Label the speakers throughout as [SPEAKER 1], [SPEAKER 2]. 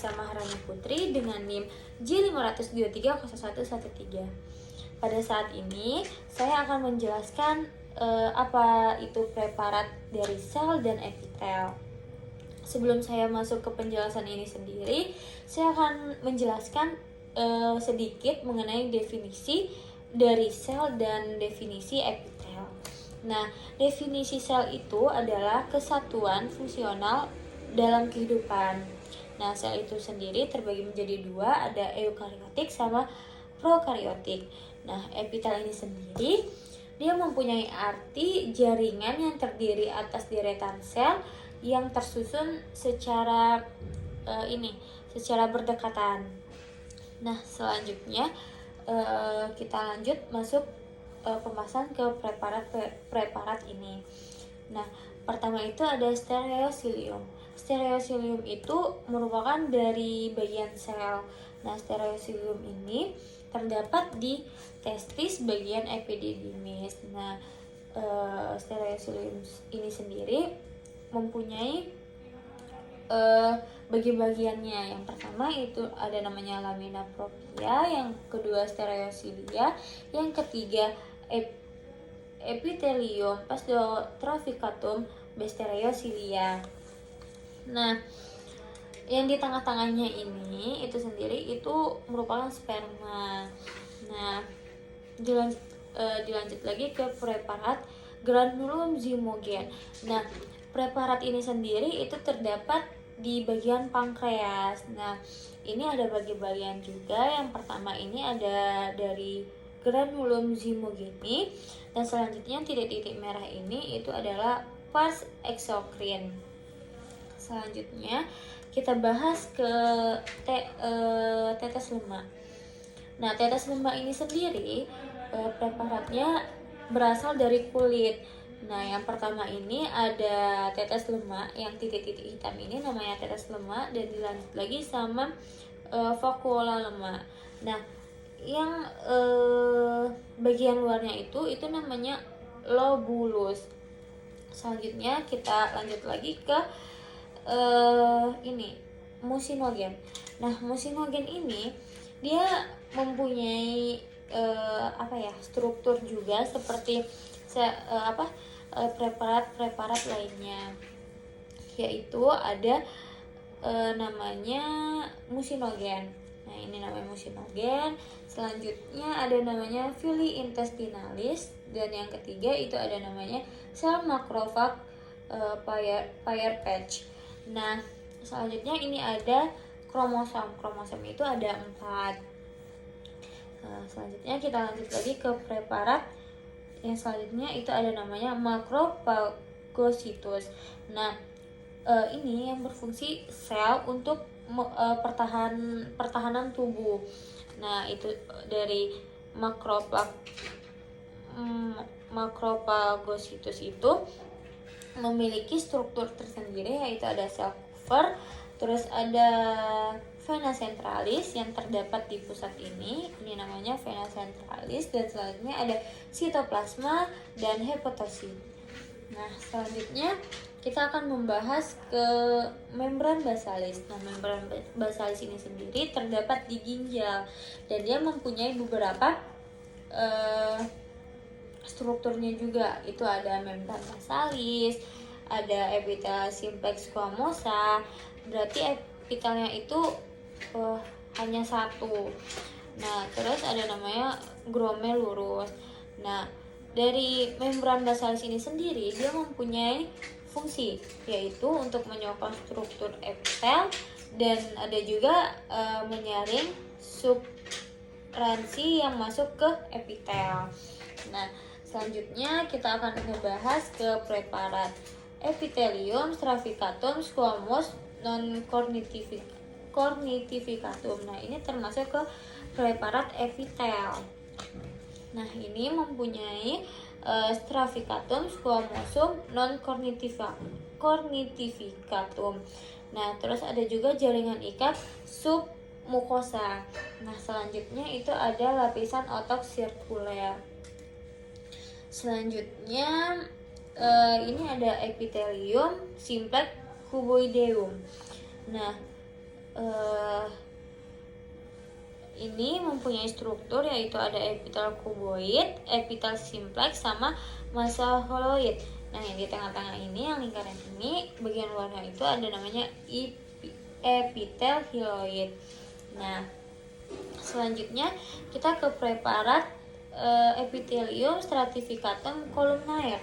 [SPEAKER 1] Nisa Maharani Putri dengan NIM J5230113. Pada saat ini saya akan menjelaskan apa itu preparat dari sel dan epitel. Sebelum saya masuk ke penjelasan ini sendiri, saya akan menjelaskan sedikit mengenai definisi dari sel dan definisi epitel. Nah, definisi sel itu adalah kesatuan fungsional dalam kehidupan. Nah, sel itu sendiri terbagi menjadi dua, ada eukariotik sama prokariotik. Nah, epitel ini sendiri dia mempunyai arti jaringan yang terdiri atas deretan sel yang tersusun secara secara berdekatan. Nah, selanjutnya kita lanjut masuk pembahasan ke preparat ini. Nah, pertama itu ada stereosilium. Stereosilium itu merupakan dari bagian sel. Nah, stereosilium ini terdapat di testis bagian epididymis. Nah, stereosilium ini sendiri mempunyai bagi-bagiannya. Yang pertama itu ada namanya lamina propria, yang kedua stereosilia, yang ketiga epithelium pseudotrophicatum stereosilia. Nah, yang di tengah-tengahnya ini itu sendiri itu merupakan sperma. Nah, dilanjut lagi ke preparat granulum zymogen. Nah, preparat ini sendiri itu terdapat di bagian pankreas. Nah, ini ada bagian juga. Yang pertama ini ada dari granulum zymogeni, dan selanjutnya titik-titik merah ini itu adalah pars exocrine. Selanjutnya kita bahas ke tetes lemak. Nah, tetes lemak ini sendiri preparatnya berasal dari kulit. Nah, yang pertama ini ada tetes lemak yang titik-titik hitam ini namanya tetes lemak, dan dilanjut lagi sama vakuola lemak. Nah, yang bagian luarnya itu namanya lobulus. Selanjutnya kita lanjut lagi ke musinogen. Nah, musinogen ini dia mempunyai struktur juga seperti preparat lainnya, yaitu ada namanya musinogen. Nah, ini namanya musinogen. Selanjutnya ada namanya villi intestinalis, dan yang ketiga itu ada namanya sel makrofag Peyer's patch. Nah, selanjutnya ini ada kromosom. Kromosom itu ada 4. Selanjutnya kita lanjut lagi ke preparat yang selanjutnya itu ada namanya makrophagocytus. Nah, ini yang berfungsi sel untuk pertahanan tubuh. Nah, itu dari makrophagocytus itu memiliki struktur tersendiri, yaitu ada sel cover, terus ada vena centralis yang terdapat di pusat ini namanya vena centralis, dan selanjutnya ada sitoplasma dan hepatosit. Nah, selanjutnya kita akan membahas ke membran basalis. Nah, membran basalis ini sendiri terdapat di ginjal, dan dia mempunyai beberapa strukturnya juga. Itu ada membran basalis, ada epitel simplex squamosa. Berarti epitelnya itu hanya satu. Nah, terus ada namanya glomerulus. Nah, dari membran basalis ini sendiri dia mempunyai fungsi, yaitu untuk menyokong struktur epitel, dan ada juga menyaring substansi yang masuk ke epitel. Nah, selanjutnya kita akan membahas ke preparat epithelium stratificatum squamous non cornificatum. Nah, ini termasuk ke preparat epitel. Nah, ini mempunyai stratificatum squamosum non cornificatum. Nah, terus ada juga jaringan ikat submukosa. Nah, selanjutnya itu ada lapisan otot sirkuler. Selanjutnya ini ada epithelium simplex cuboideum. Nah, ini mempunyai struktur yaitu ada epitel kuboid, epitel simplex, sama massa holoid. Nah, yang di tengah-tengah ini, yang lingkaran ini, bagian luarnya itu ada namanya epitel hiloid. Nah, selanjutnya kita ke preparat epithelium stratificatum columnar.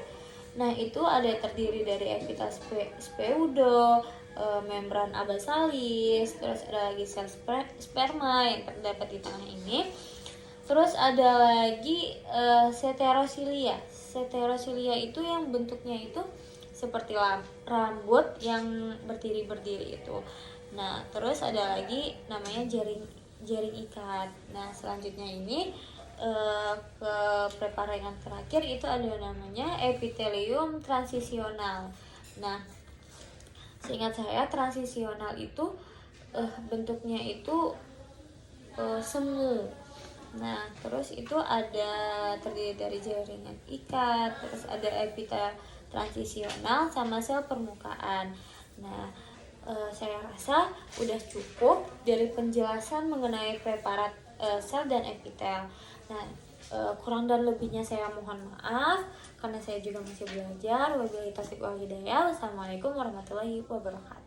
[SPEAKER 1] Nah, itu ada terdiri dari epitel speudo, membran abasalis, terus ada lagi sel sperma yang terdapat di tengah ini. Terus ada lagi seterosilia. Seterosilia itu yang bentuknya itu seperti rambut yang berdiri-berdiri itu. Nah, terus ada lagi namanya jaring ikat. Nah, selanjutnya ini ke preparat yang terakhir itu ada namanya epithelium transisional. Nah, seingat saya transisional itu bentuknya itu semu. Nah, terus itu ada terdiri dari jaringan ikat, terus ada epitel transisional sama sel permukaan. Nah, saya rasa udah cukup dari penjelasan mengenai preparat sel dan epitel. Nah, kurang dan lebihnya saya mohon maaf karena saya juga masih belajar. Wabillahi taufiq wal hidayah. Wassalamualaikum warahmatullahi wabarakatuh.